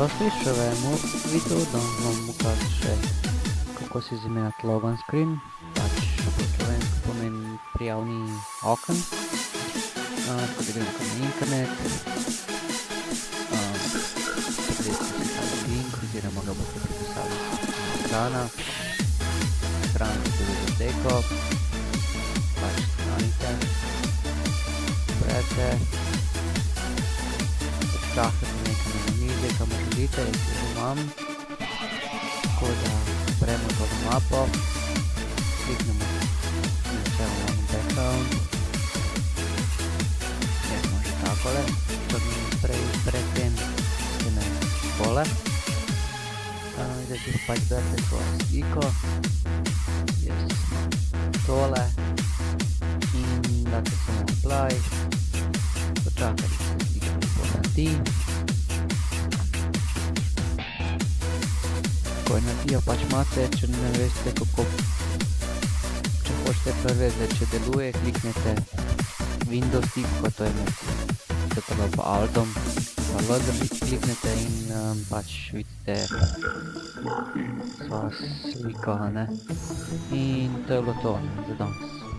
Dobrodošli še v enem videu, da vam pokažem še kako si zamenjati logon screen, pač po slovensko pomeni prijavni oken. Tako da gremo kar na internet, pogledajte si tale link oziroma ga boste pripisali z ekrana, stran za biblioteko, pač skanite, odprete, čakate nekaj na mize, kamor želite, jaz jo imam, tako da odpremo to mapo, kliknemo načelo imamo background, jaz smo že takole, predtem ste me tole, zdaj si pač berete svojo sliko, jaz imam tole in date samo apply, počakajte se slika povrati. Ko jo naredijo pač imate, če ne veste kako, če hočete preveriti, če deluje, kliknete Windows tipko, to je med tole pa Altom, pa L kliknete in pač vidite svojo sliko, ne? In to je bilo to za danes.